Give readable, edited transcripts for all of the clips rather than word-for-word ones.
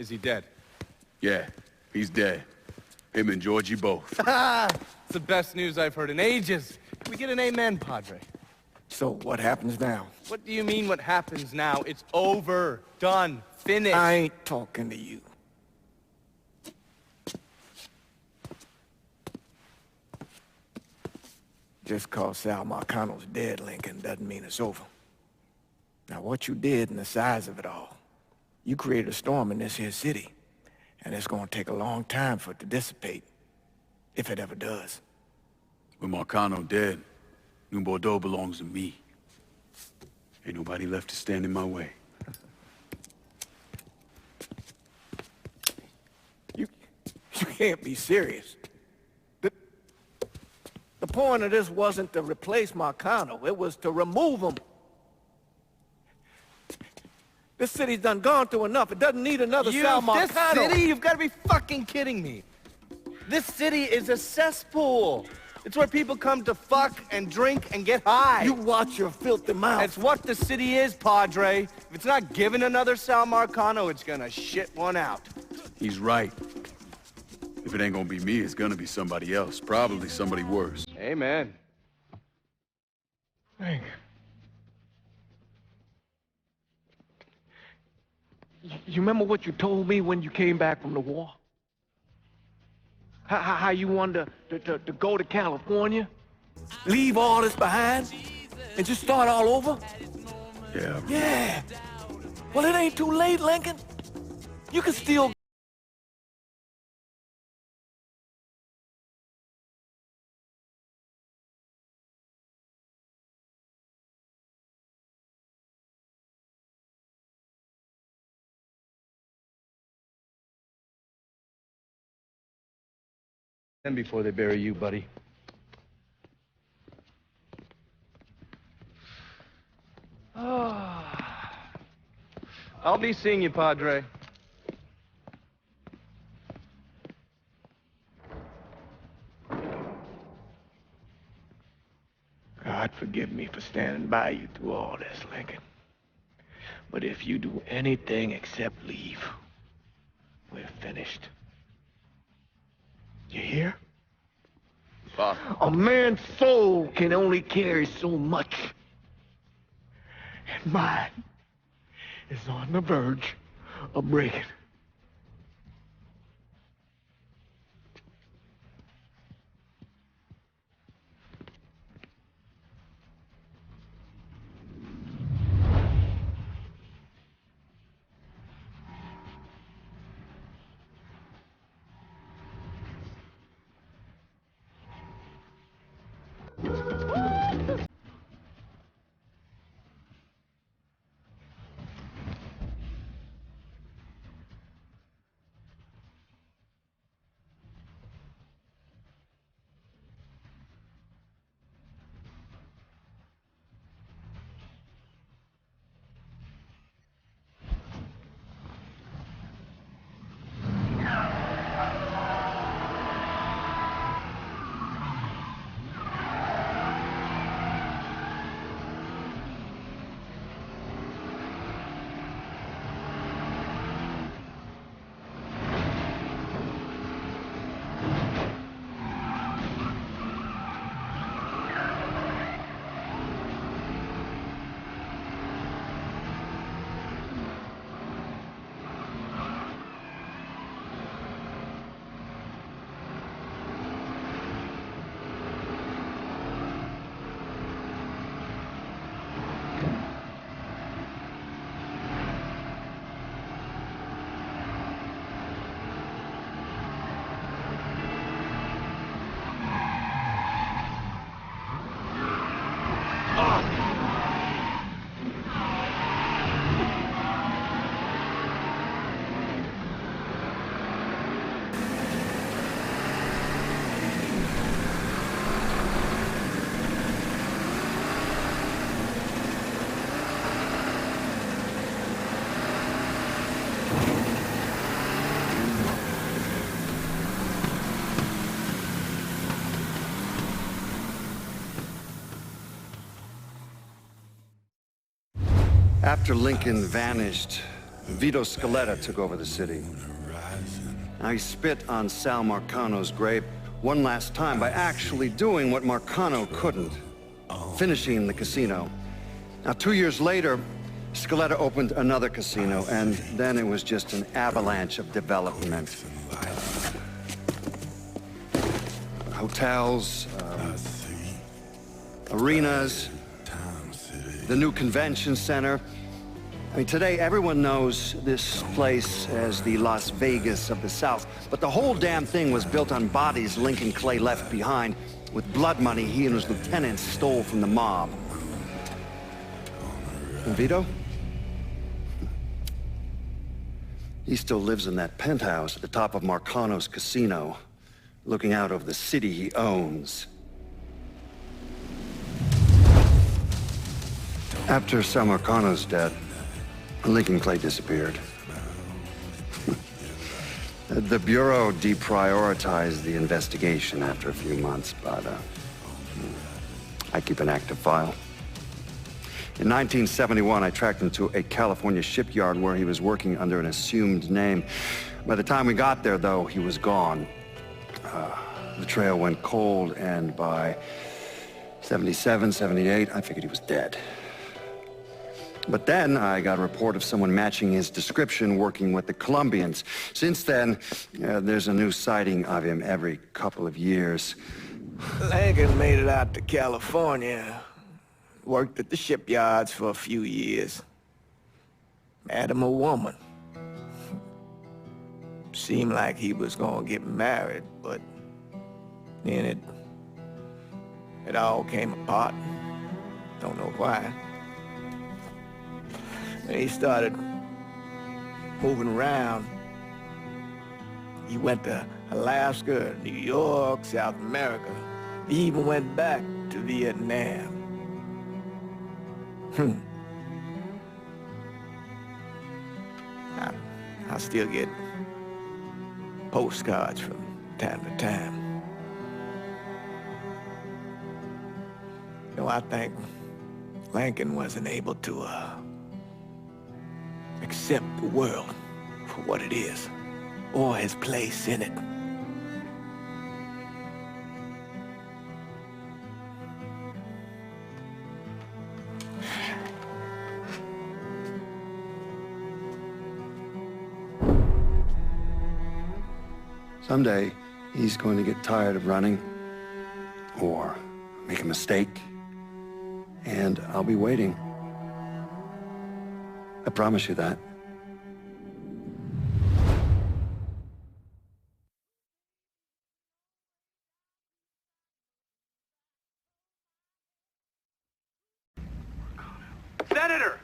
Is he dead? Yeah, he's dead. Him and Georgie both. It's the best news I've heard in ages. Can we get an amen, Padre? So, what happens now? What do you mean what happens now? It's over. Done. Finished. I ain't talking to you. Just cause Sal Marcano's dead, Lincoln, doesn't mean it's over. Now, what you did and the size of it all, you created a storm in this here city, and it's gonna take a long time for it to dissipate, if it ever does. With Marcano dead, New Bordeaux belongs to me. Ain't nobody left to stand in my way. You can't be serious. The point of this wasn't to replace Marcano, it was to remove him. This city's done gone through enough. It doesn't need another Sal Marcano. This city? You've got to be fucking kidding me. This city is a cesspool. It's where people come to fuck and drink and get high. You watch your filthy mouth. That's what the city is, Padre. If it's not giving another Sal Marcano, it's gonna shit one out. He's right. If it ain't gonna be me, it's gonna be somebody else. Probably somebody worse. Amen. Hank. You remember what you told me when you came back from the war? How you wanted to go to California? Leave all this behind? And just start all over? Yeah. Yeah. Well, it ain't too late, Lincoln. You can still... And before they bury you, buddy. I'll be seeing you, Padre. God forgive me for standing by you through all this, Lincoln. But if you do anything except leave, we're finished. You hear? A man's soul can only carry so much. And mine is on the verge of breaking. After Lincoln vanished, Vito Scaletta took over the city. Now he spit on Sal Marcano's grave one last time by actually doing what Marcano couldn't, finishing the casino. Now, 2 years later, Scaletta opened another casino, and then it was just an avalanche of development. Hotels, arenas, the new convention center. I mean, today everyone knows this place as the Las Vegas of the South, but the whole damn thing was built on bodies Lincoln Clay left behind with blood money he and his lieutenants stole from the mob. And Vito? He still lives in that penthouse at the top of Marcano's casino, looking out over the city he owns. After Sal Marcano's death, Lincoln Clay disappeared. The Bureau deprioritized the investigation after a few months, but I keep an active file. In 1971, I tracked him to a California shipyard where he was working under an assumed name. By the time we got there, though, he was gone. The trail went cold, and by 77, 78, I figured he was dead. But then I got a report of someone matching his description working with the Colombians. Since then, there's a new sighting of him every couple of years. Lincoln made it out to California. Worked at the shipyards for a few years. Met him a woman. Seemed like he was gonna get married, but then it all came apart. Don't know why. When he started moving around, he went to Alaska, New York, South America. He even went back to Vietnam. I still get postcards from time to time. You know, I think Lincoln wasn't able to accept the world for what it is, or his place in it. Someday, he's going to get tired of running, or make a mistake, and I'll be waiting. I promise you that. Senator!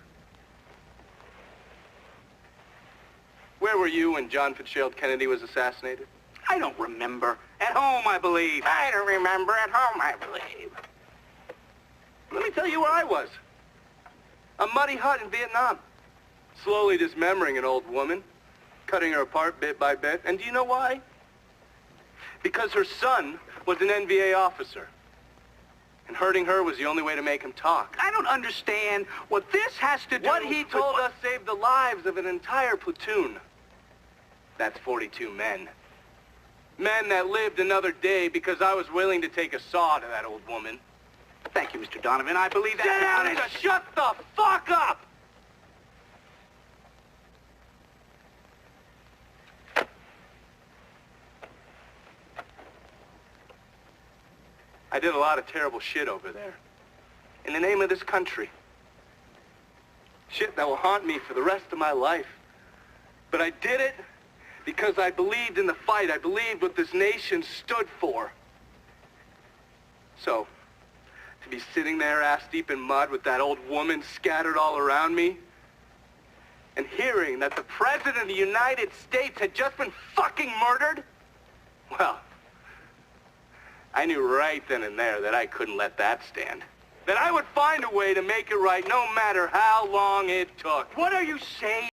Where were you when John Fitzgerald Kennedy was assassinated? I don't remember. At home, I believe. I don't remember. At home, I believe. Let me tell you where I was. A muddy hut in Vietnam. Slowly dismembering an old woman, cutting her apart bit by bit. And do you know why? Because her son was an NVA officer. And hurting her was the only way to make him talk. I don't understand what this has to do What he with told us saved the lives of an entire platoon. That's 42 men. Men that lived another day because I was willing to take a saw to that old woman. Thank you, Mr. Donovan. I believe that... Sit down and shut the fuck up! I did a lot of terrible shit over there. In the name of this country. Shit that will haunt me for the rest of my life. But I did it because I believed in the fight. I believed what this nation stood for. So, to be sitting there ass deep in mud with that old woman scattered all around me, and hearing that the President of the United States had just been fucking murdered, well, I knew right then and there that I couldn't let that stand. That I would find a way to make it right no matter how long it took. What are you saying?